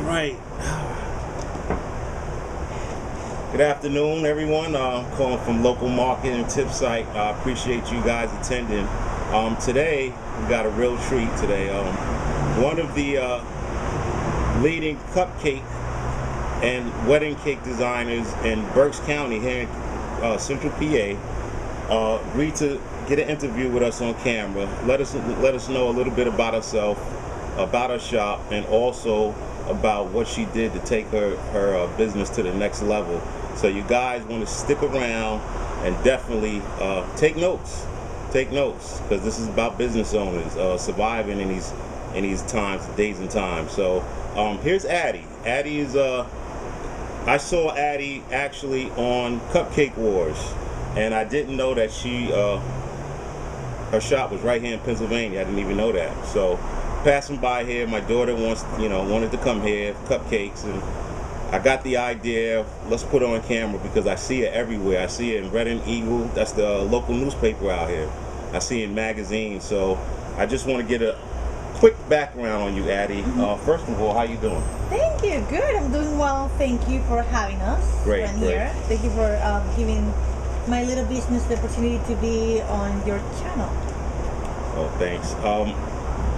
right. Good afternoon, everyone. I'm calling from local market and tip site. I appreciate you guys attending. Today we got a real treat today. One of the leading cupcake and wedding cake designers in Berks County here in Central PA agreed to get an interview with us on camera. Let us know a little bit about herself, about her shop, and also about what she did to take her business to the next level. So you guys want to stick around and definitely take notes, because this is about business owners surviving in these times, days and times. So here's Ady. Ady is I saw Ady actually on Cupcake Wars, and I didn't know that her shop was right here in Pennsylvania. I didn't even know that. So passing by here, my daughter wanted to come here, cupcakes, and I got the idea of, let's put it on camera because I see it everywhere. I see it in Red and Eagle. That's the local newspaper out here. I see it in magazines. So I just want to get a quick background on you, Ady. First of all, how you doing? Thank you. Good. I'm doing well. Thank you for having us. Great. Here. Thank you for giving my little business the opportunity to be on your channel. Oh, thanks.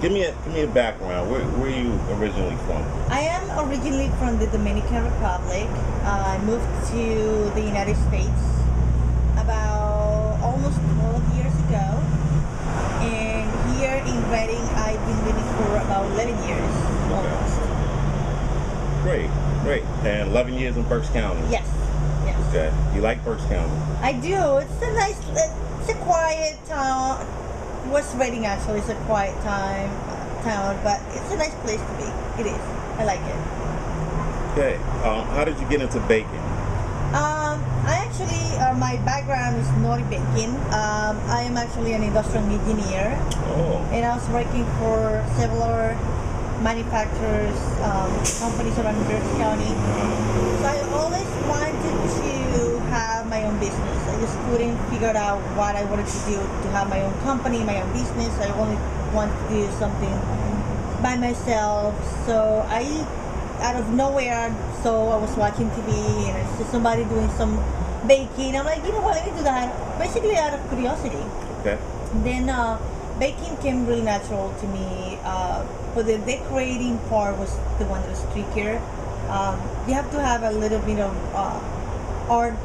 Give me a background. Where are you originally from? I am originally from the Dominican Republic. I moved to the United States about almost 12 years ago. And here in Reading, I've been living for about 11 years almost. Great. And 11 years in Berks County? Yes. Okay. You like Berks County? I do. It's a quiet town. West Reading actually is a quiet town, but it's a nice place to be. It is. I like it. Okay. How did you get into baking? I actually, my background is not in baking. I am actually an industrial engineer. Oh. And I was working for several manufacturers, companies around Berks County. So I always wanted to have my own business. I just couldn't figure out what I wanted to do to have my own company, my own business. I only wanted to do something by myself. So out of nowhere, I was watching TV and I saw somebody doing some baking. I'm like, you know what, let me do that. Basically out of curiosity. Okay. Then baking came really natural to me. But the decorating part was the one that was trickier. You have to have a little bit of art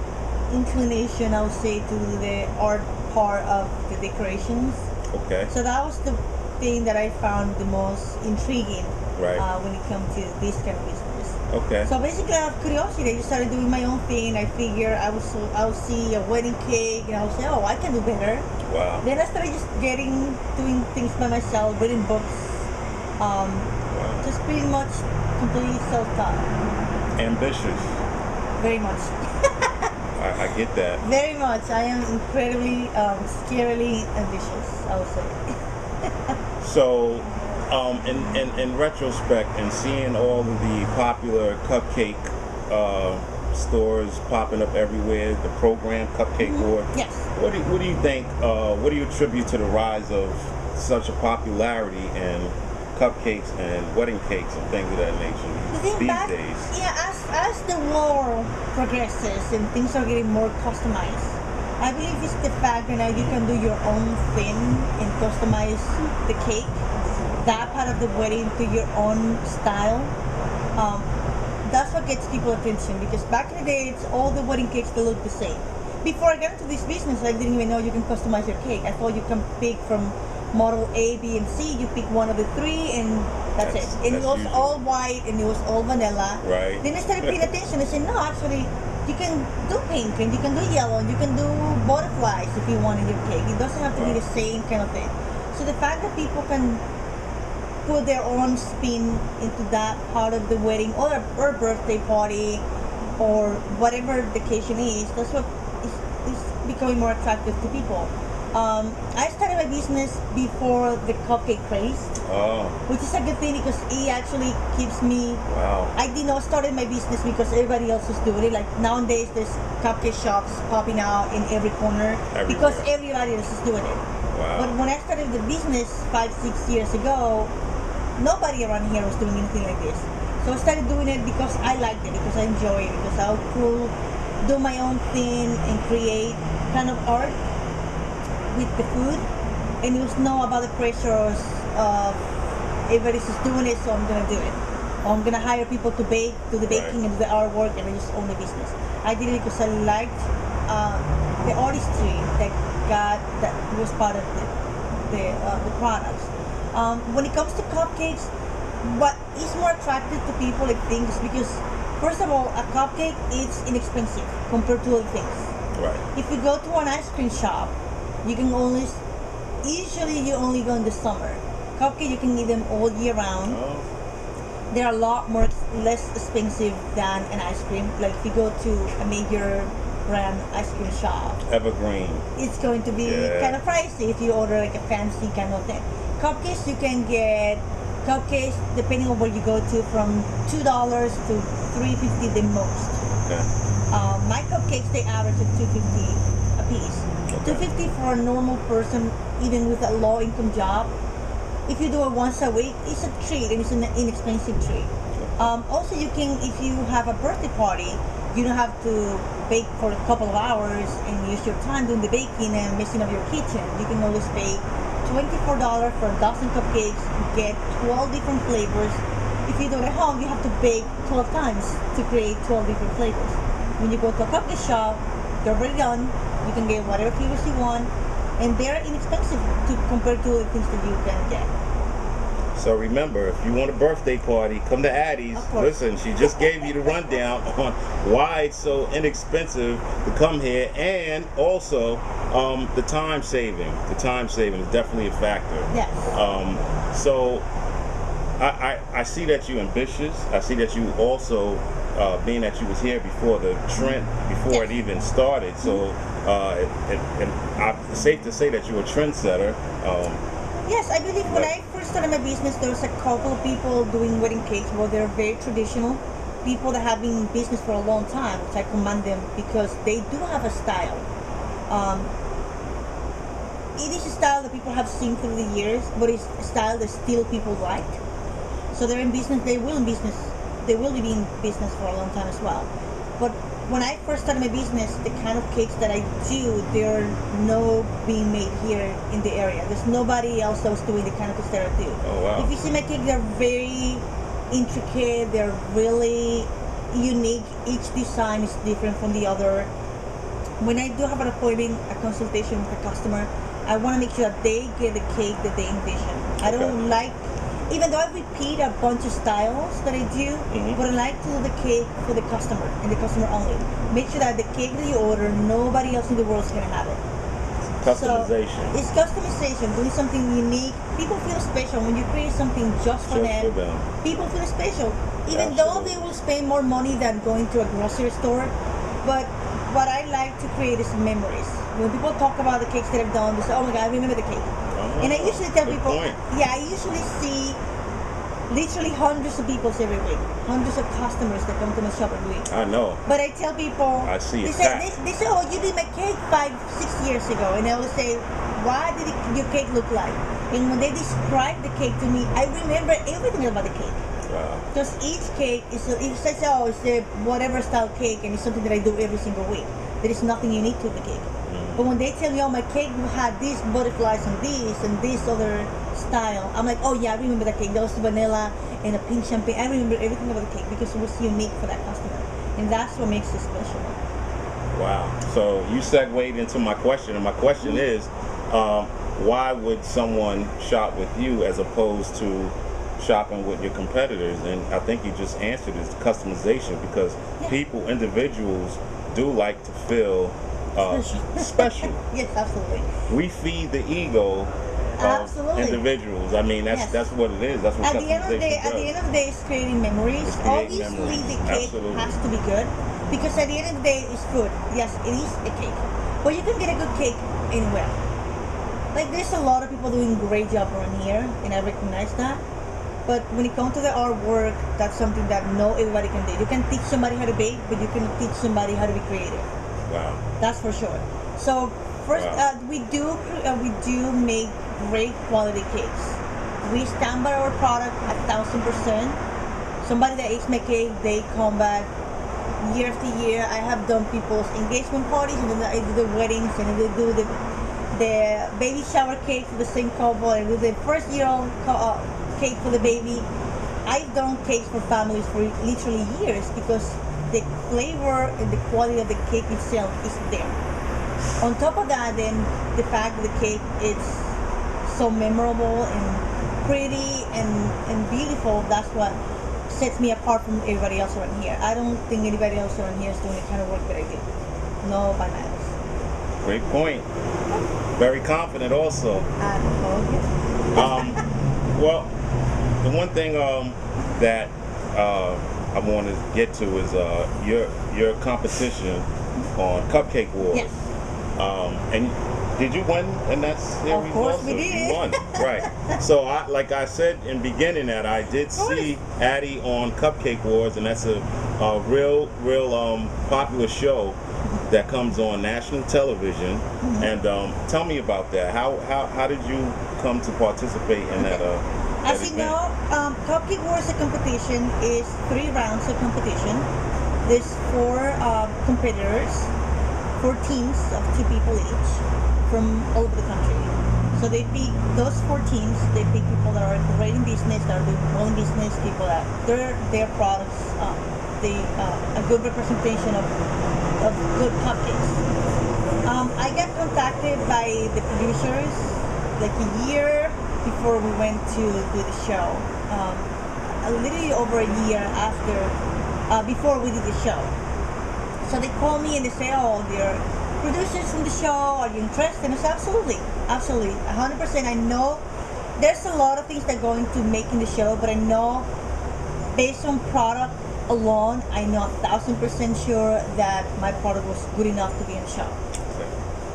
inclination, I would say, to the art part of the decorations. Okay. So that was the thing that I found the most intriguing when it comes to this kind of business. Okay. So basically, out of curiosity, I just started doing my own thing. I figured I would see a wedding cake, and I would say, oh, I can do better. Wow. Then I started just doing things by myself, reading books. Just pretty much completely self-taught. Ambitious. Very much. I get that. Very much. I am incredibly, scarily ambitious, I would say. So, in retrospect, and seeing all of the popular cupcake stores popping up everywhere, the program Cupcake Wars. Yes. What do you think? What do you attribute to the rise of such a popularity in cupcakes and wedding cakes and things of that nature these days? Yeah, as the world progresses and things are getting more customized, I believe it's the fact that now you can do your own thing and customize the cake, that part of the wedding to your own style. That's what gets people attention, because back in the day, it's all the wedding cakes that look the same. Before I got into this business, I didn't even know you can customize your cake. I thought you can pick from model A, B, and C. You pick one of the three, and that's it. And it was usual. all white, and it was all vanilla. Right. Then I started paying attention. I said, no, actually, you can do pink, and you can do yellow, and you can do butterflies if you want in your cake. It doesn't have to be the same kind of thing. So the fact that people can put their own spin into that part of the wedding or birthday party or whatever the occasion is, that's what is becoming more attractive to people. I started my business before the cupcake craze, which is a good thing because it actually keeps me. Wow. I did not start my business because everybody else is doing it. Like nowadays, there's cupcake shops popping out in every corner because everybody else is doing it. Wow. But when I started the business 5-6 years ago, nobody around here was doing anything like this. So I started doing it because I liked it, because I enjoy it, because I could do my own thing and create kind of art with the food, and it was not about the pressures of everybody's just doing it, so I'm gonna do it. Or I'm gonna hire people to bake, do the baking and do the artwork, and I just own the business. I did it because I liked the artistry that was part of the products. When it comes to cupcakes, what is more attractive to people, I think, is because first of all, a cupcake is inexpensive compared to other things. Right. If you go to an ice cream shop, you can usually you only go in the summer. Cupcake, you can eat them all year round. Oh. They're a lot less expensive than an ice cream. Like if you go to a major brand ice cream shop, Evergreen. it's going to be kind of pricey if you order like a fancy kind of thing. Cupcakes, you can get cupcakes depending on where you go to from $2 to $3.50 the most. Okay. My cupcakes, they average at $2.50 a piece. Okay. $2.50 for a normal person, even with a low income job. If you do it once a week, it's a treat, and it's an inexpensive treat. Also, you can, if you have a birthday party, you don't have to bake for a couple of hours and use your time doing the baking and messing up your kitchen. You can always pay $24 for a dozen cupcakes, get 12 different flavors. If you do it at home, you have to bake 12 times to create 12 different flavors. When you go to a cupcake shop, they're already done. You can get whatever flavors you want, and they're inexpensive compared to the things that you can get. So remember, if you want a birthday party, come to Ady's. Listen, she just gave you the rundown on why it's so inexpensive to come here, and also the time saving. The time saving is definitely a factor. Yes. So I see that you're ambitious. I see that you also, being that you was here before the trend, before it even started. So it's safe to say that you're a trendsetter. Yes, I believe when I first started my business, there was a couple of people doing wedding cakes. Well, they're very traditional. People that have been in business for a long time, which I commend them because they do have a style. It is a style that people have seen through the years, but it's a style that still people like. So they're in business, they will be in business for a long time as well. But when I first started my business, the kind of cakes that I do, they're no being made here in the area. There's nobody else that was doing the kind of cakes that I do. Oh, wow. If you see my cake, they're very intricate, they're really unique. Each design is different from the other. When I do have an appointment, a consultation with a customer, I want to make sure that they get the cake that they envision. I don't like, even though I repeat a bunch of styles that I do, but I like to do the cake for the customer and the customer only. Make sure that the cake that you order, nobody else in the world is going to have it. Customization. So it's customization, doing something unique. People feel special when you create something just for them. People feel special, even though they will spend more money than going to a grocery store. But what I like to create is memories. When people talk about the cakes that I've done, they say, "Oh my God, I remember the cake." And I usually tell people, I usually see literally hundreds of people every week, hundreds of customers that come to my shop every week. I know. But I tell people, I see they say, "Oh, you did my cake 5-6 years ago," and I always say, "What did your cake look like?" And when they describe the cake to me, I remember everything about the cake. Wow. Because each cake is, if I say, "Oh, it's a whatever style cake," and it's something that I do every single week, there is nothing unique to the cake. But when they tell me, "Oh, my cake had these butterflies and this other style," I'm like, "Oh yeah, I remember that cake. That was vanilla and a pink champagne." I remember everything about the cake because it was unique for that customer, and that's what makes it special. Wow. So you segued into my question, and my question is, why would someone shop with you as opposed to shopping with your competitors? And I think you just answered is customization, because people, individuals, do like to feel special. Yes, absolutely. We feed the ego of individuals. I mean, that's what it is. That's what at the end of the day, it's creating memories. Obviously, the cake has to be good, because at the end of the day, it's food. Yes, it is a cake, but you can get a good cake anywhere. Like, there's a lot of people doing a great job around here, and I recognize that. But when it comes to the artwork, that's something that not everybody can do. You can teach somebody how to bake, but you can teach somebody how to be creative. Wow. That's for sure. So first, we do make great quality cakes. We stand by our product 1,000%. somebody that eats my cake, they come back year after year. I have done people's engagement parties, and then I do the weddings, and then they do the baby shower cake for the same couple, and do the first year old cake for the baby. I've done cakes for families for literally years because the flavor and the quality of the cake itself is there. On top of that, then the fact that the cake is so memorable and pretty and beautiful, that's what sets me apart from everybody else around here. I don't think anybody else around here is doing the kind of work that I do. No bananas. Great point. Very confident also. Well, the one thing that I want to get to is your competition on Cupcake Wars. Yes. And did you win in that series? Of course also? we did. You won, right? So, like I said in beginning, that I did see Ady on Cupcake Wars, and that's a real popular show that comes on national television. Mm-hmm. And tell me about that. How did you come to participate in that? As you know, Cupcake Wars, the competition is 3 rounds of competition. There's 4 competitors, 4 teams of 2 people each from all over the country. So they pick those 4 teams. They pick people that are already in business, that are doing well in business, people that their products, a good representation of good cupcakes. I got contacted by the producers like a year before we went to do the show. Literally over a year after, before we did the show. So they call me and they say, "Oh, they're producers from the show. Are you interested?" And I said, "Absolutely, absolutely, 100%." I know there's a lot of things that go into making the show, but I know based on product alone, I know 1,000% sure that my product was good enough to be in the show.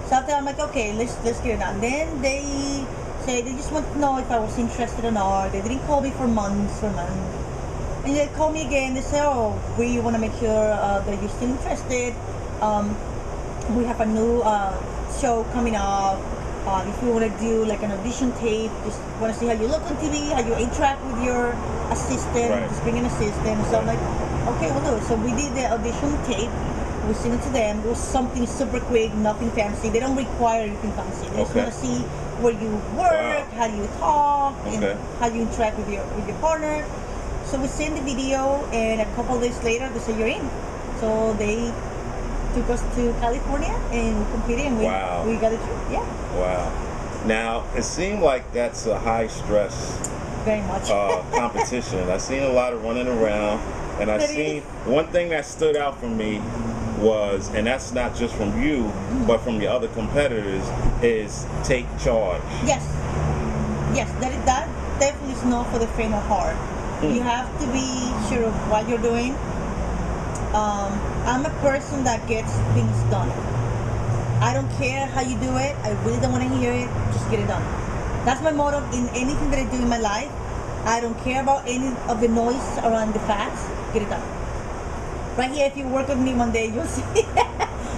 So after I'm like, okay, let's get it done. Then they say they just want to know if I was interested or not. They didn't call me for months. And they call me again. They say, "Oh, we want to make sure that you're still interested. We have a new show coming up. If you want to do like an audition tape, just want to see how you look on TV, how you interact with your assistant, right. Just bring an assistant." So I'm like, okay, we'll do it. So we did the audition tape. We sent it to them. It was something super quick, nothing fancy. They don't require anything fancy. They just want to see where you work, how you talk, and how you interact with your partner. So we sent the video, and a couple of days later, they said, "You're in." So they took us to California, and we competed, and we got it through. Yeah. Wow. Now, it seemed like that's a high stress very much competition. I seen a lot of running around, and I seen one thing that stood out for me was, and that's not just from you, but from the other competitors, is take charge. Yes, that definitely is not for the faint of heart. You have to be sure of what you're doing. I'm a person that gets things done. I don't care how you do it. I really don't want to hear it. Just get it done. That's my motto in anything that I do in my life. I don't care about any of the noise around the facts. Get it done. Right here, if you work with me one day, you'll see.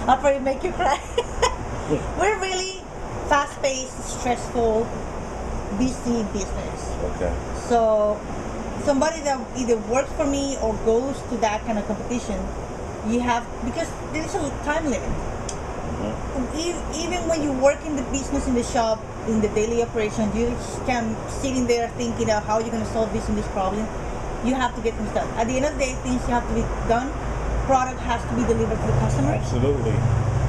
I'll probably make you cry. We're really fast-paced, stressful, busy business. Okay. So somebody that either works for me or goes to that kind of competition, you have, because there's a time limit. Even when you work in the business, in the shop, in the daily operation, you can sitting there thinking of how you're going to solve this and this problem. You have to get things done. At the end of the day, things have to be done. Product has to be delivered to the customer. Absolutely.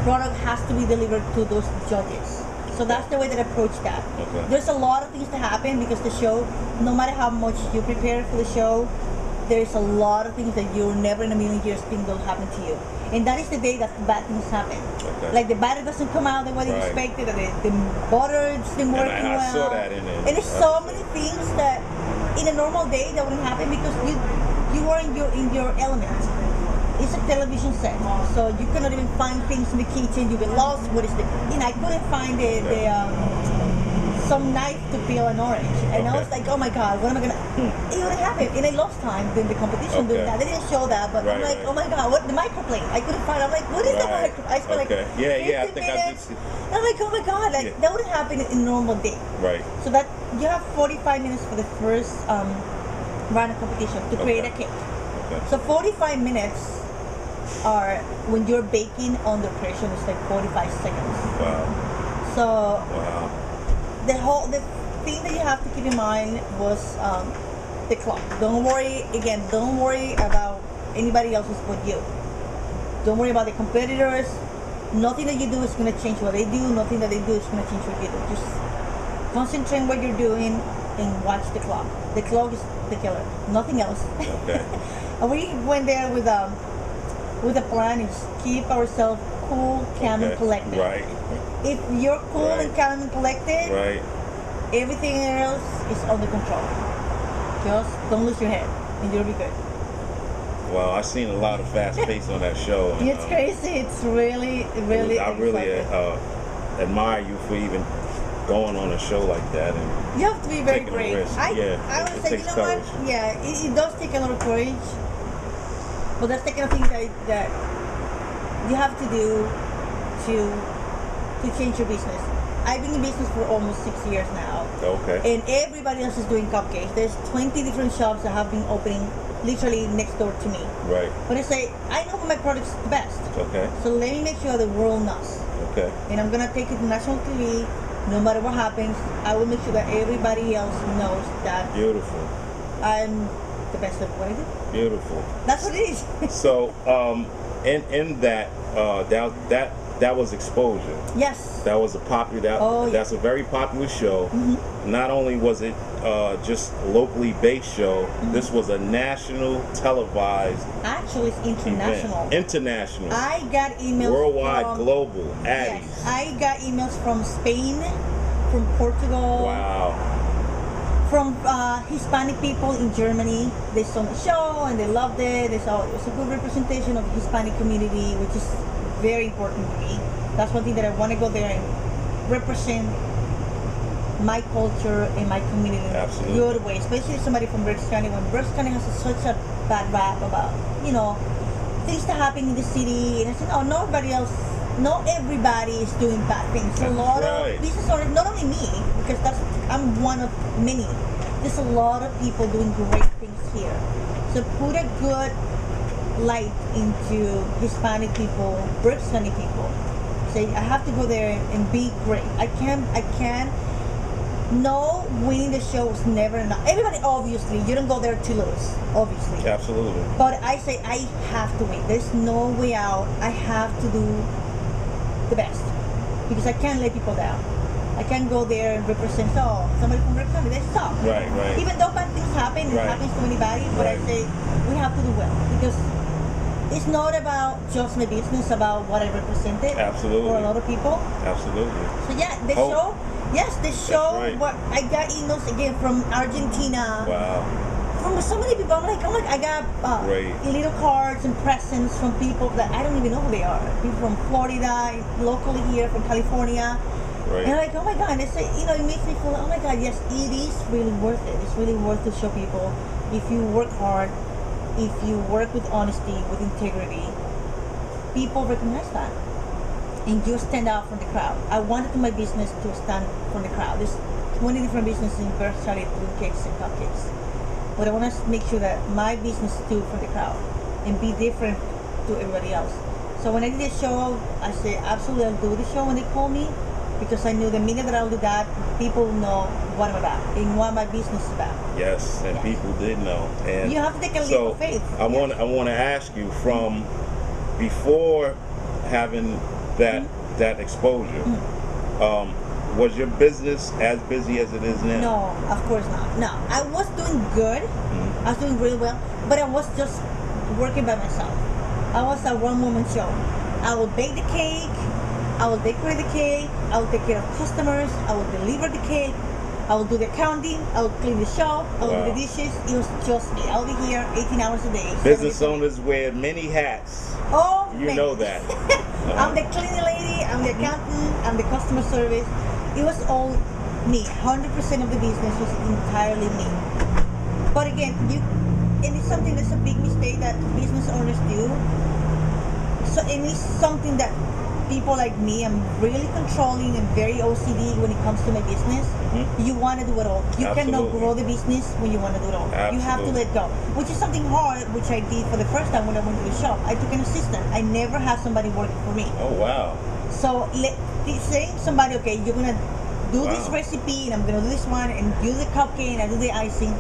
Product has to be delivered to those judges. So that's the way that I approach that. Okay. There's a lot of things to happen because the show, no matter how much you prepare for the show, there's a lot of things that you'll never in a million years think will happen to you. And that is the day that bad things happen. Okay. Like the batter doesn't come out the way you expected, or the butter isn't working well. I saw that in it. And there's so many things that in a normal day that wouldn't happen because you are in your element. It's a television set, so you cannot even find things in the kitchen. You get lost. What is the? I couldn't find some knife to peel an orange, and I was like, oh my god, what am I gonna? It would happen, and I lost time in the competition doing that. They didn't show that, but I'm like, oh my god, what the microplane? I couldn't find. I'm like, what is the microplane? I spent like 50 I think minutes. I'm like, oh my god, like that wouldn't happen in a normal day. Right. So that you have 45 minutes for the first run a competition to create a cake. Okay. So 45 minutes are when you're baking on the pressure. It's like 45 seconds. Wow. So Wow. the thing that you have to keep in mind was the clock. Don't worry about anybody else's but you. Don't worry about the competitors. Nothing that you do is going to change what they do. Nothing that they do is going to change what you do. Just concentrate on what you're doing and watch the clock. The clock is the killer. Nothing else. Okay. And we went there with a plan is keep ourselves cool, calm, and collected. Right. If you're cool Right. and calm and collected, Right. everything else is under control. Just don't lose your head, and you'll be good. Well, I've seen a lot of fast pace on that show. And, It's crazy. It's really. I really exciting. admire you for even going on a show like that. And You have to be very taking a brave. risk. I Yeah, would it say, takes you know courage. what? Yeah, it does take a lot of courage. But that's the kind of thing that you have to do to change your business. I've been in business for almost 6 years now. Okay. And everybody else is doing cupcakes. There's 20 different shops that have been opening literally next door to me. Right. But I say, I know my product's the best. Okay. So let me make sure the world knows. Okay. And I'm gonna take it to national TV. No matter what happens, I will make sure that everybody else knows that Beautiful. I'm the best at what I do. Beautiful. That's what it is. So, in that, that was exposure. Yes. That was a popular. Oh, yeah. That's a very popular show. Mhm. Not only was it just locally based show, this was a national televised Actually, it's international. event. International. I got emails Worldwide, from, global, Addies. Yes, I got emails from Spain, from Portugal, Wow. from Hispanic people in Germany. They saw the show and they loved it. They saw it was a good representation of the Hispanic community, which is very important to me. That's one thing that I want to go there and represent my culture and my community in Absolutely. a good way, especially somebody from Berks County, when Berks County has such a bad rap about, things that happen in the city. And I said, no, not everybody is doing bad things. A That's lot right. of business owners, not only me, because I'm one of many. There's a lot of people doing great things here. So put a good light into Hispanic people, Berks County people. Say, I have to go there and be great. I can't. No, winning the show was never enough. Everybody, obviously, you don't go there to lose, obviously. Absolutely. But I say I have to win. There's no way out. I have to do the best because I can't let people down. I can't go there and represent somebody from Berks County. They suck. Right. Right. Even though bad things happen, it Right. happens to anybody. But I Right. say we have to do well because it's not about just my business, about what I represented Absolutely. for a lot of people. Absolutely. So yeah, the Hope. show. Yes, the show. right. What I got emails again from Argentina, Wow. from so many people. I'm like, oh my! I got Great. little cards and presents from people that I don't even know who they are. People from Florida, locally here, from California. Right. And I'm like, oh my God, and it's like, it makes me feel, oh my God, yes, it is really worth it. It's really worth to show people if you work hard, if you work with honesty, with integrity, people recognize that. And you stand out from the crowd. I wanted my business to stand from the crowd. There's 20 different businesses in Berks County doing cakes and cupcakes. But I want to make sure that my business stood for the crowd and be different to everybody else. So when I did the show, I said, absolutely, I'll do the show when they call me. Because I knew the minute that I'll do that, people know what I'm about and what my business is about. Yes, and Yes. people did know. And You have to take a leap of faith. I want to ask you from before having that exposure. Was your business as busy as it is now? No, of course not. No, I was doing good. I was doing really well, but I was just working by myself. I was a one-woman show. I would bake the cake. I will decorate the cake. I will take care of customers. I will deliver the cake. I will do the accounting. I will clean the shop. I will do the dishes. It was just me. I'll be here 18 hours a day. Business owners wear many hats. Oh, You man. know that. I'm the cleaning lady. I'm the accountant. I'm the customer service. It was all me. 100% of the business was entirely me. But again, and it's something that's a big mistake that business owners do. So, and it's something that people like me, I'm really controlling and very OCD when it comes to my business. You want to do it all. You cannot Absolutely. grow the business when you want to do it all. You have to Absolutely. let go, which is something hard, which I did for the first time when I went to the shop. I took an assistant. I never had somebody working for me. Oh wow. So saying somebody, okay, you're gonna do this Wow. recipe, and I'm gonna do this one, and do the cupcake, and I do the icing.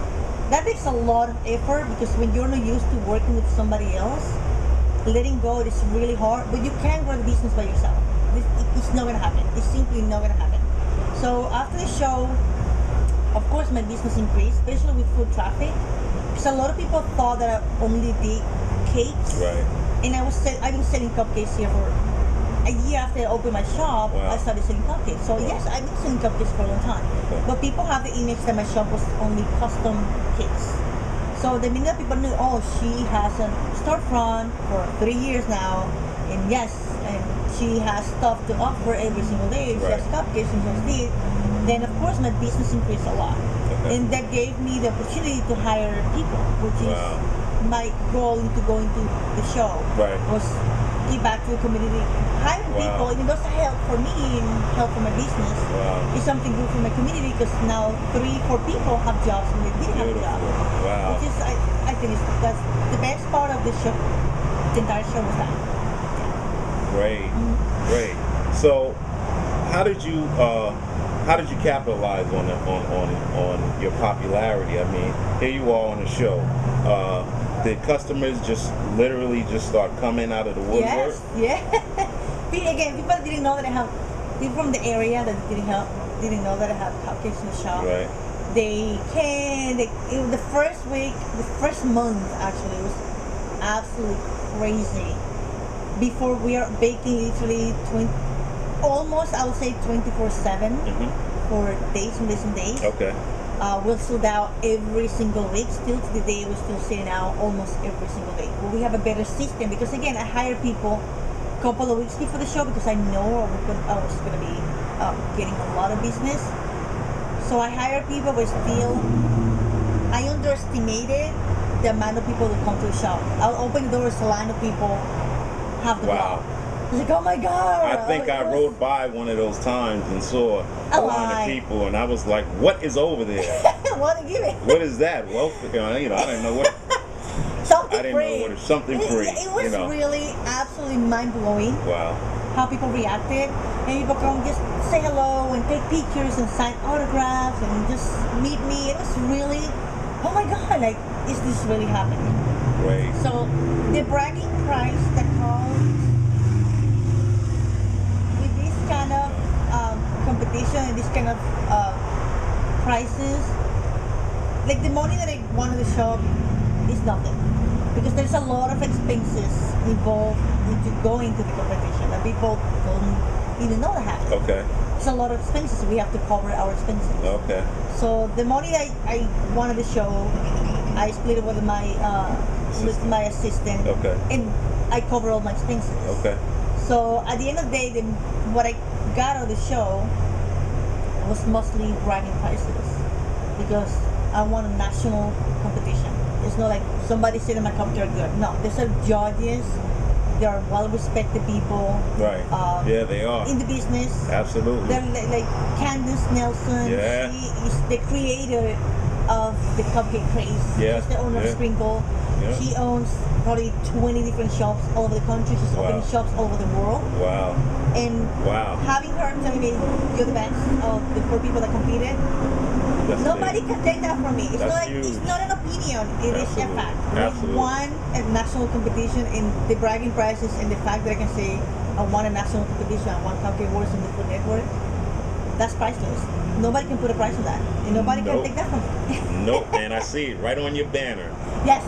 That takes a lot of effort because when you're not used to working with somebody else, letting go is really hard. But you can grow the business by yourself. It's not gonna happen. It's simply not gonna happen. So after the show, of course, my business increased, especially with foot traffic, because a lot of people thought that I only did cakes. Right. And I've been selling cupcakes here for a year after I opened my shop. Wow. I started selling cupcakes. So yes, I've been selling cupcakes for a long time. Okay. But people have the image that my shop was only custom cakes. So the minute people knew, oh, she has a storefront for 3 years now, and yes, and she has stuff to offer every single day. She Right. has cupcakes and she has this. Then of course my business increased a lot, Okay. and that gave me the opportunity to hire people, which Wow. is my goal into going to the show. Right. Was give back to the community, hiring Wow. people, even though it's a help for me and help for my business. Wow. It's something good for my community because now 3-4 people have jobs and they didn't have a job. Beautiful. Wow. Which is, I think that's the best part of the show. The entire show was that. Great. Great. So, how did you capitalize on your popularity? I mean, here you are on the show. Did customers just literally just start coming out of the woodwork? Yes, yeah. Again, people didn't know that I have, people from the area that didn't know that I have cupcakes in the shop. Right. They came, the first week, the first month actually was absolutely crazy. Before we are baking literally almost, I would say 24/7 for days and days and days. Okay. We're sold out every single week. Still to the day, we're still selling out almost every single day. But we have a better system because again, I hire people a couple of weeks before the show because I know I was going to be getting a lot of business. So I hire people, but still, I underestimated the amount of people that come to the shop. I'll open the doors, a line of people have the Wow. block. It's like, oh my God. I think I rode by one of those times and saw a line of people, and I was like, "What is over there? What to give it? What is that?" Well, I didn't know what. Something I didn't free. know what something free. It was really absolutely mind blowing Wow. how people reacted, and people come just say hello and take pictures and sign autographs and just meet me. It was really, oh my God, like, is this really happening? Great. So the bragging price that comes with this kind of competition and this kind of prices, like the money that I won at the shop is nothing because there's a lot of expenses involved into going to the competition that people don't even know that happen. Okay. It's a lot of expenses. We have to cover our expenses. Okay. So the money that I won at the show, I split it with my assistant. Okay. And I cover all my expenses. Okay. So at the end of the day, what I got out of the show was mostly bragging prices because I won a national competition. It's not like somebody said that my cupcakes are good. No, there's some judges. They are well-respected people. Right. Yeah, they are. In the business. Absolutely. They're like Candace Nelson. Yeah. She is the creator of the cupcake craze. Yeah. She's the owner of Yeah. Sprinkle. Yeah. She owns probably 20 different shops all over the country. She's Wow. opening shops all over the world. Wow. And Wow. having her telling me you're the best of the 4 people that competed, That's nobody big. can take that from me. It's That's not like huge. it's not an opinion. It is a Absolutely. fact. Absolutely. We won a national competition, and the bragging prices and the fact that I can say I won a national competition, I won Cupcake Wars in the Food Network. That's priceless. Nobody can put a price on that, and nobody can Nope. take that from me. Nope. And I see it right on your banner, Yes.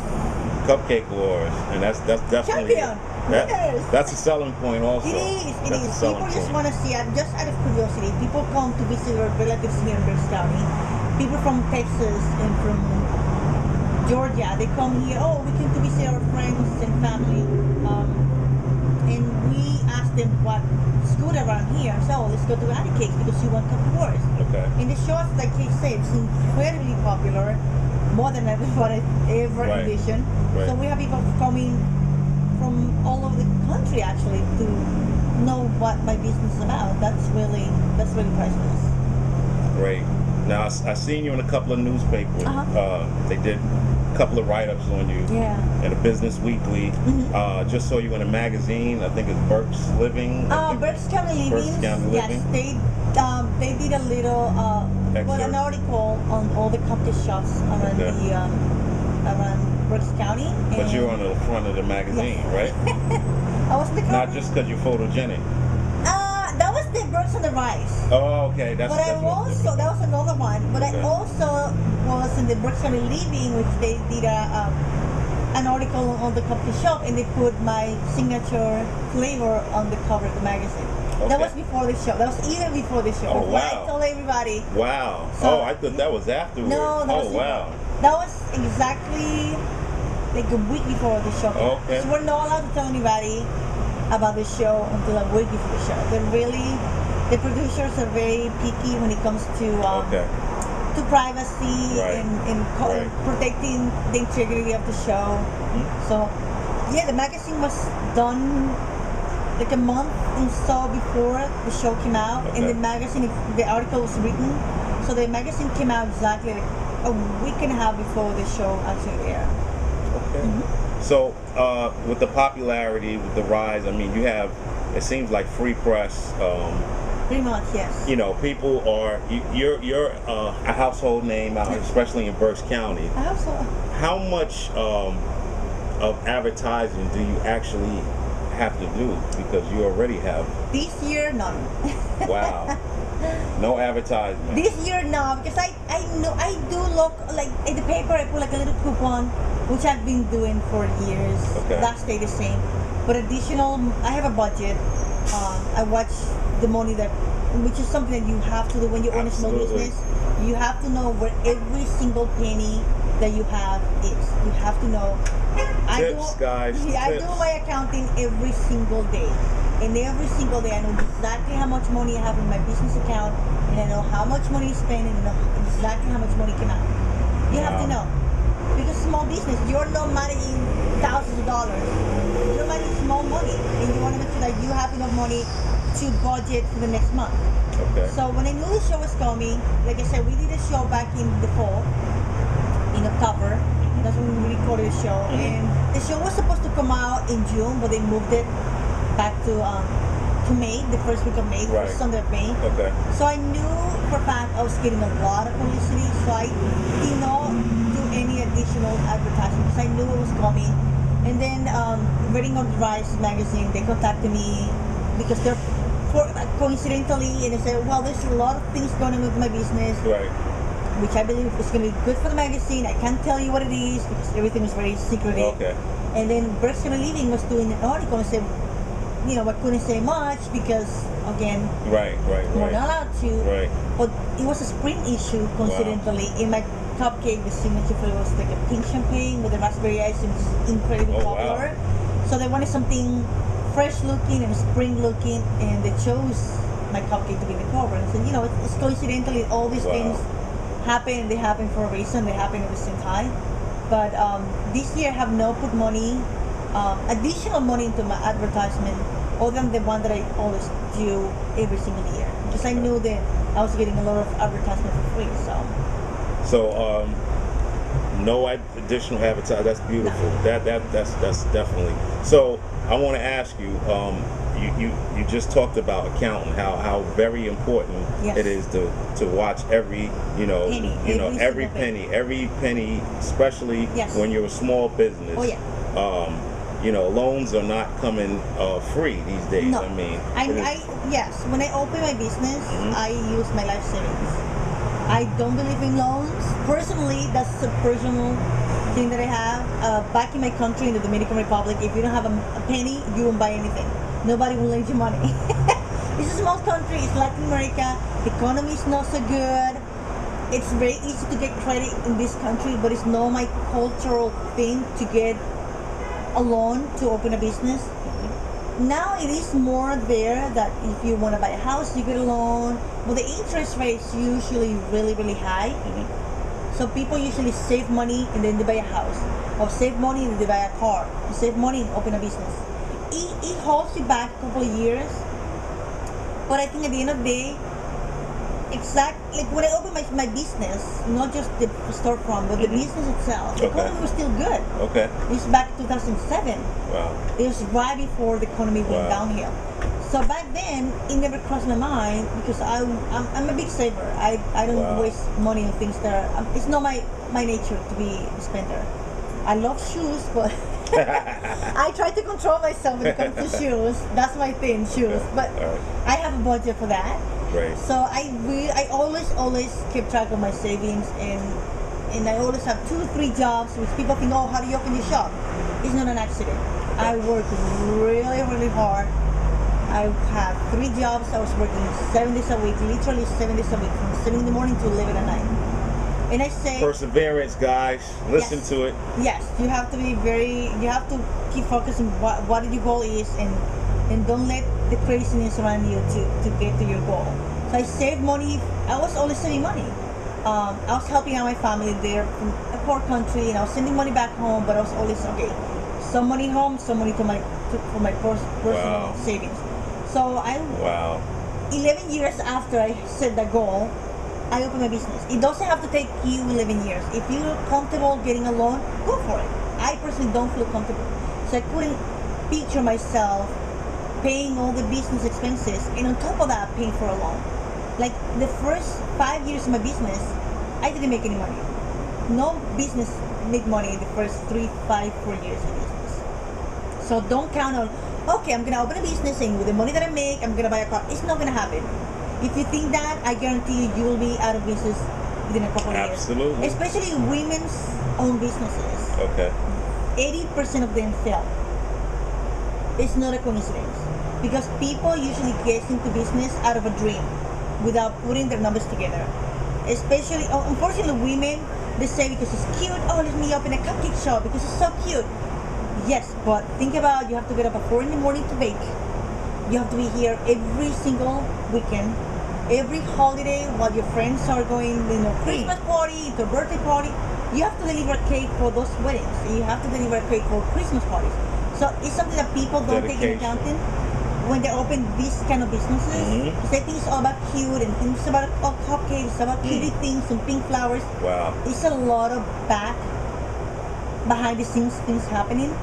Cupcake Wars, and that's definitely Champion. Winners. that's a selling point also. It is. It That's a is. selling People just point. want to see it, just out of curiosity. People come to visit their relatives here in Berks County. People from Texas and from Georgia, they come here. Oh, we came to visit our friends and family, and we ask them what's good around here. So let's go to Ady Cupcakes because you want Cupcake Wars. Okay. And the shows, like he said, it's incredibly popular, more than what I ever Right. envisioned. Right. So we have people coming from all over the country actually to know what my business is about. That's really priceless. Great. Now I seen you in a couple of newspapers. They did a couple of write-ups on you. Yeah. In a Business Weekly. Just saw you in a magazine. I think it's Berks Living. Berks County Living. Yes, they did a little an article on all the cupcake shops around around Berks County. But you're on the front of the magazine, right? I was in the cover. Not just because you're photogenic. That was the Berks on the Rise. Oh, okay. That was another one. But I also was in the Berks County Living, which they did an article on the cupcake shop, and they put my signature flavor on the cover of the magazine. Okay. That was before the show. That was even before the show. Oh, wow. I told everybody. Wow. So, I thought that was afterwards. No, that was exactly like a week before the show. Okay. So we're not allowed to tell anybody about the show until a week before the show. The producers are very picky when it comes to privacy and protecting the integrity of the show. So, yeah, the magazine was done like a month and so before the show came out, and the article was written. So the magazine came out exactly like a week and a half before the show actually aired. Okay. So, with the popularity, with the rise, I mean, you have, it seems like free press. Pretty much, yes. You know, people are, you're a household name out, especially in Berks County. I hope so. How much of advertising do you actually have to do? Because you already have. This year, none. Wow. No advertisement. This year, no, because I know I do look like in the paper. I put like a little coupon, which I've been doing for years. Okay. That stay the same. But additional, I have a budget. I watch the money which is something that you have to do when you own a small business. You have to know where every single penny that you have is. You have to know. I do my accounting every single day. And every single day I know exactly how much money I have in my business account, and I know how much money you spend, and I know exactly how much money came out. You have to know. Because small business, you're not managing thousands of dollars. You're managing small money, and you want to make sure that you have enough money to budget for the next month. Okay. So when I knew the show was coming, like I said, we did a show back in the fall, in October. That's when we recorded the show. And the show was supposed to come out in June, but they moved it back to May, the first week of May, the first Sunday of May. Okay. So I knew for a fact I was getting a lot of publicity, so I did not do any additional advertising because I knew it was coming. And then reading on the Rise magazine, they contacted me because they're coincidentally, and they said, well, there's a lot of things going on with my business, which I believe is going to be good for the magazine. I can't tell you what it is because everything is very secretive. Okay. And then Berks County Living was doing an article and said, you know, I couldn't say much because, again, we're not allowed to. But it was a spring issue, coincidentally. In my cupcake, the signature flavor was like a pink champagne with the raspberry ice, and it's incredibly popular. Wow. So they wanted something fresh looking and spring looking, and they chose my cupcake to be the cover. And I said, you know, it's coincidentally all these things happen, and they happen for a reason. They happen at the same time. But this year I have not put money, additional money into my advertisement, other than the one that I always do every single year, because I knew that I was getting a lot of advertisement for free. So no additional advertising. That's beautiful. No. That's definitely. So I want to ask you. You just talked about accounting, how very important it is to watch every every penny, especially when you're a small business. Oh yeah. Loans are not coming free these days. No. I mean, yes. When I open my business, I use my life savings. I don't believe in loans. Personally, that's a personal thing that I have. Back in my country, in the Dominican Republic, if you don't have a penny, you won't buy anything. Nobody will lend you money. It's a small country. It's Latin America. The economy is not so good. It's very easy to get credit in this country, but it's not my cultural thing to get a loan to open a business. Now it is more there that if you want to buy a house, you get a loan, but the interest rate is usually really, really high. So people usually save money and then they buy a house, or save money and they buy a car, or save money and open a business. It holds you back a couple of years, But I think at the end of the day, like when I opened my business, not just the storefront, but the business itself, the economy was still good. Okay. It's back 2007. Wow. It was right before the economy went Wow. downhill. So back then, it never crossed my mind because I'm a big saver. I don't Wow. waste money on things that are, it's not my nature to be a spender. I love shoes, but I try to control myself when it comes to shoes. That's my thing, shoes. But All right. I have a budget for that. Great. So I always keep track of my savings, and I always have 2 or 3 jobs, which people think, oh, how do you open your shop? It's not an accident. I work really hard. I have 3 jobs. I was working 7 days a week, literally 7 days a week, from 7 in the morning to 11 at night. And I say, Perseverance, guys. Listen Yes. to it. yes, you have to be you have to keep focusing what your goal is, and don't let the craziness around you to get to your goal. So I saved money. I was always saving money. I was helping out my family. They're from a poor country, and I was sending money back home, but I was always, okay, some money home, some money for my personal Wow. savings. So Wow. 11 years after I set that goal, I opened my business. It doesn't have to take you 11 years. If you're comfortable getting a loan, go for it. I personally don't feel comfortable. So I couldn't picture myself paying all the business expenses, and on top of that, paying for a loan. Like the first 5 years of my business, I didn't make any money. No business make money in the first 3, 5, 4 years of business. So don't count on, okay, I'm gonna open a business and with the money that I make, I'm gonna buy a car. It's not gonna happen. If you think that, I guarantee you will be out of business within a couple of years. Absolutely. Especially women's owned businesses. Okay. 80% of them fail. It's not a coincidence. Because people usually get into business out of a dream without putting their numbers together. Especially, unfortunately, women, they say because it's cute, oh, let me open a cupcake shop because it's so cute. Yes, but think about, you have to get up at 4 in the morning to bake. You have to be here every single weekend, every holiday while your friends are going, Christmas party, to a birthday party. You have to deliver cake for those weddings. You have to deliver cake for Christmas parties. So it's something that people don't take into account when they open these kind of businesses. Because they think it's all about cute and things about cupcakes, about cutie things and pink flowers. Wow. It's a lot of behind the scenes things happening.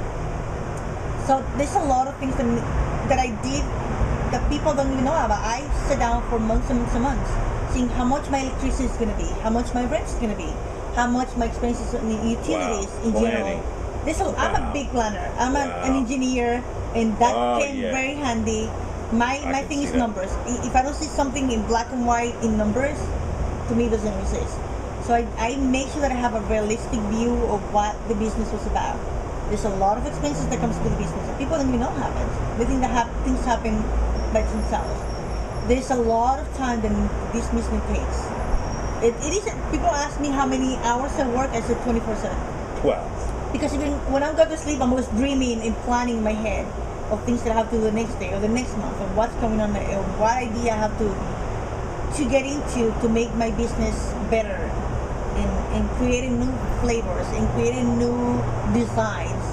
So there's a lot of things that I did that people don't even know about. I sat down for months and months and months, seeing how much my electricity is going to be, how much my rent is going to be, how much my expenses on utilities in general. I'm a big planner. I'm an engineer, and that came very handy. My thing is numbers. If I don't see something in black and white in numbers, to me it doesn't exist. So I make sure that I have a realistic view of what the business was about. There's a lot of expenses that comes to the business that people don't even know happens. They think that things happen by themselves. There's a lot of time that this business takes. It isn't. People ask me how many hours I work. I said 24/7. Wow. Because even when I go to sleep, I'm always dreaming and planning in my head of things that I have to do the next day or the next month, or what's going on, or what idea I have to get into to make my business better, and creating new flavors and creating new designs.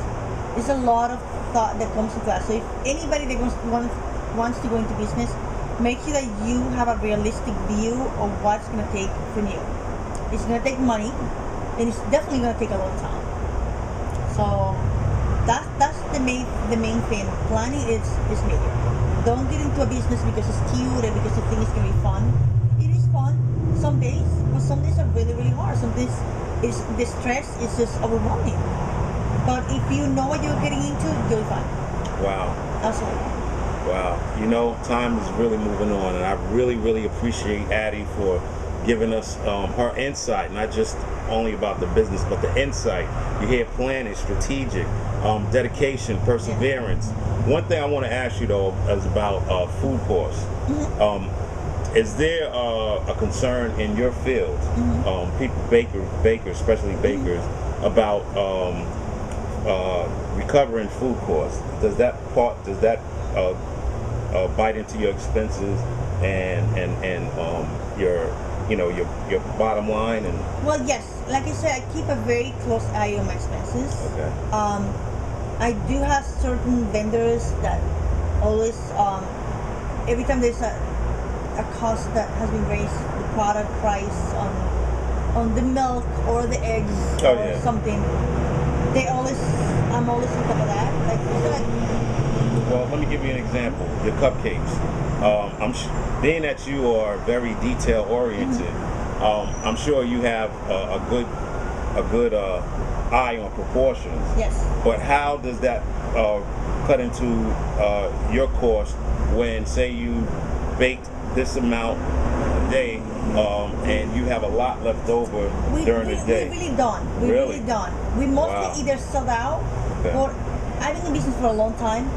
There's a lot of thought that comes into that. So if anybody that wants to go into business, make sure that you have a realistic view of what's going to take from you. It's going to take money, and it's definitely going to take a long time. So that's the main thing. Planning is major. Don't get into a business because it's cute and because you think it's going to be fun. It is fun some days, but some days are really hard. Some days the stress is just overwhelming. But if you know what you're getting into, you'll be fine. Wow. Absolutely. Wow. Time is really moving on, and I really appreciate Ady for giving us her insight, not just only about the business, but the insight. You hear planning, strategic, dedication, perseverance. One thing I want to ask you though is about food costs. Is there a concern in your field, people, bakers, especially bakers, about recovering food costs? Does that bite into your expenses and your bottom line? And Well, yes. Like I said, I keep a very close eye on my expenses. Okay. I do have certain vendors that always, every time there's a cost that has been raised, the product price on the milk or the eggs Oh, or yeah. something. I'm always on top of that. Like, it's like, Well, let me give you an example. Your cupcakes. Being that you are very detail oriented, I'm sure you have a good eye on proportions. yes. But how does that cut into your cost when, say, you baked this amount a day and you have a lot left over during the day? We really don't. We Really? really don't. We mostly Wow. either sold out Okay. or I've been in business for a long time,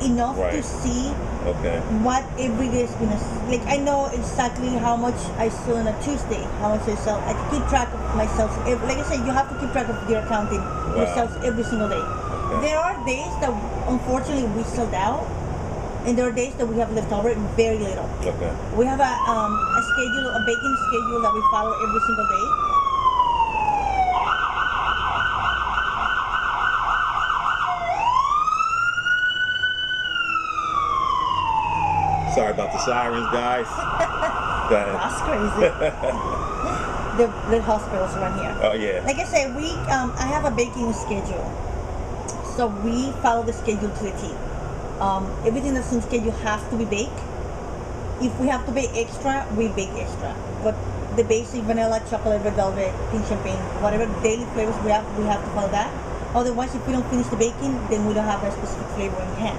enough to Right. see Okay. what every day is gonna like. I know exactly how much I sell on a Tuesday, how much I sell. I keep track of my sales. Like I said, you have to keep track of your accounting, your Wow. sales every single day. Okay. There are days that unfortunately we sold out, and there are days that we have left over very little. Okay. We have a schedule, a baking schedule that we follow every single day. Sorry about the sirens, guys. Go ahead. That's crazy. the hospitals around here. Oh, yeah. Like I said, I have a baking schedule, so we follow the schedule to the T. Everything that's in schedule has to be baked. If we have to bake extra, we bake extra. But the basic vanilla, chocolate, red velvet, pink champagne, whatever daily flavors we have to follow that. Otherwise, if we don't finish the baking, then we don't have that specific flavor in hand.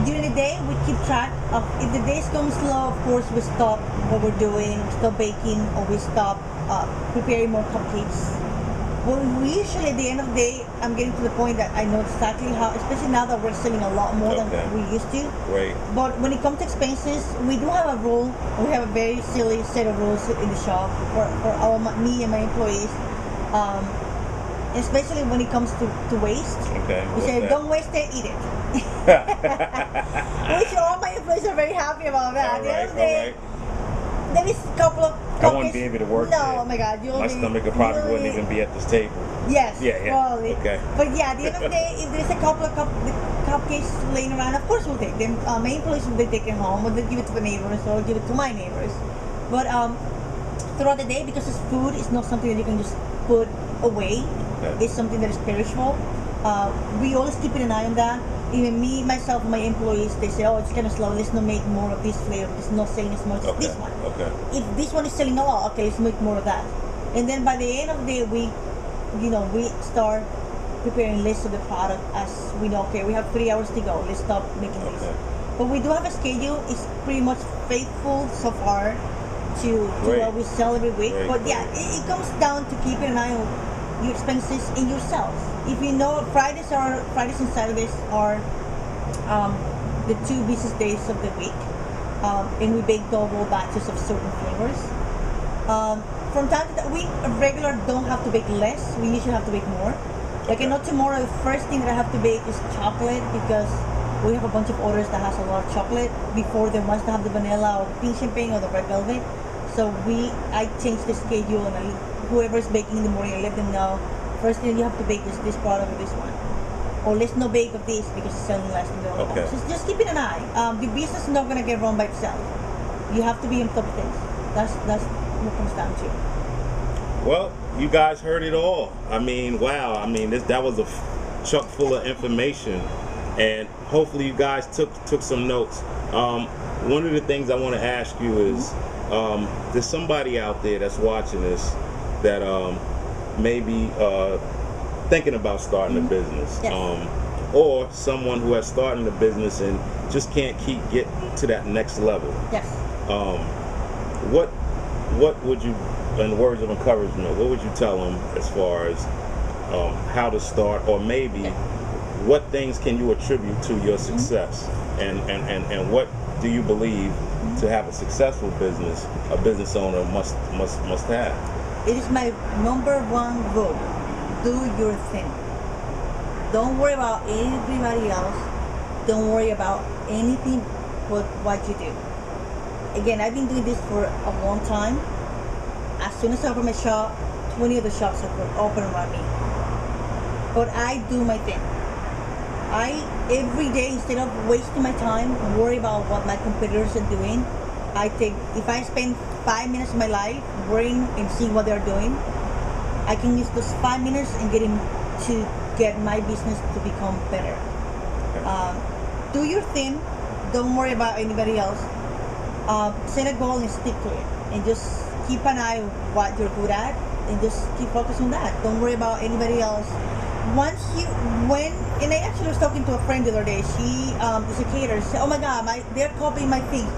During the day, we keep track of if the days come slow. Of course, we stop what we're doing, stop baking, or we stop preparing more cupcakes. Well, we usually at the end of the day, I'm getting to the point that I know exactly how, especially now that we're selling a lot more than Okay. we used to. Right. But when it comes to expenses, we do have a rule. We have a very silly set of rules in the shop for me and my employees. Especially when it comes to waste. Okay. We what's say, that? don't waste it, eat it. Which all my employees are very happy about that. At the end of the day, there is a couple of I wouldn't be able to work No, there. oh my God. My stomach probably wouldn't even be at this table. Yes, Yeah. probably. Okay. But yeah, at the end of the day, if there's a couple of cupcakes laying around, of course we'll take them. My employees will take it home, or they'll give it to the neighbors, or give it to my neighbors. But throughout the day, because it's food, it's not something that you can just put away. Okay. It's something that is perishable. We always keep an eye on that. Even me, myself, my employees, they say, oh, it's kind of slow. Let's not make more of this flavor. It's not selling as much as Okay. this one. Okay. If this one is selling a lot, okay, let's make more of that. And then by the end of the day, we start preparing lists of the product as we know, okay, we have 3 hours to go. Let's stop making this. Okay. But we do have a schedule. It's pretty much faithful so far to Great. what we sell every week. Great, But yeah, it comes down to keeping an eye on your expenses and yourselves. If you know Fridays and Saturdays are the 2 busiest days of the week, and we bake double batches of certain flavors. From time to time, we regular don't have to bake less. We usually have to bake more. Like I know tomorrow, the first thing that I have to bake is chocolate because we have a bunch of orders that has a lot of chocolate. Before they must have the vanilla or the pink champagne or the red velvet. So I change the schedule and whoever's baking in the morning, I let them know. First thing you have to bake is this product or this one. Or let's no bake of this because it's selling less than the other Okay. one. So just keep it an eye. The business is not gonna get run by itself. You have to be on top of things. That's what it comes down to. Well, you guys heard it all. I mean, wow. I mean, that was a chuck full of information, and hopefully you guys took some notes. One of the things I want to ask you is, there's somebody out there that's watching this that maybe thinking about starting a business, Yes. or someone who has started a business and just can't get to that next level. Yes. What would you, in words of encouragement, what would you tell them as far as how to start, or maybe what things can you attribute to your success, and what do you believe to have a successful business a business owner must have? It is my number one rule. Do your thing. Don't worry about everybody else. Don't worry about anything but what you do. Again, I've been doing this for a long time. As soon as I open my shop, 20 other shops are open around me. But I do my thing. Every day, instead of wasting my time worry about what my competitors are doing, if I spend 5 minutes of my life worrying and seeing what they're doing, I can use those 5 minutes and get my business to become better. Do your thing. Don't worry about anybody else. Set a goal and stick to it, and just keep an eye on what you're good at, and just keep focusing on that. Don't worry about anybody else. And I actually was talking to a friend the other day. She is a caterer. She said, "Oh my God, they're copying my things.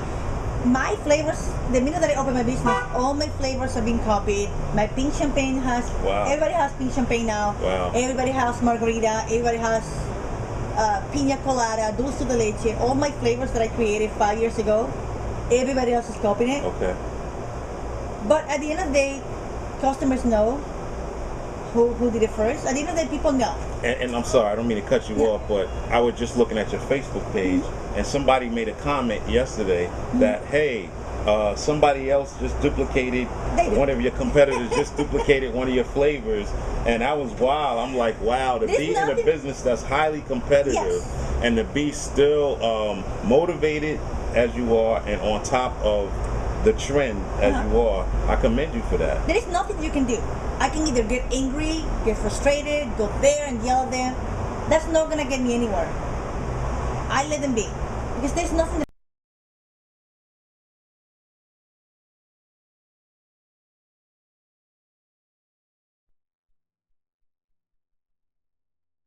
My flavors. The minute that I open my business, all my flavors are being copied. My pink champagne everybody has pink champagne now. Wow. Everybody has margarita. Everybody has pina colada, dulce de leche. All my flavors that I created 5 years ago, everybody else is copying it. Okay. But at the end of the day, customers know who did it first. At the end of the day, people know. And I'm sorry, I don't mean to cut you off, but I was just looking at your Facebook page, and somebody made a comment yesterday that, hey, somebody else just duplicated, one of your competitors just duplicated one of your flavors, and that was wild. I'm like, wow, to be in a business that's highly competitive and to be still motivated as you are and on top of the trend as you are, I commend you for that. There is nothing you can do. I can either get angry, get frustrated, go there and yell at them. That's not gonna get me anywhere. I let them be, because there's nothing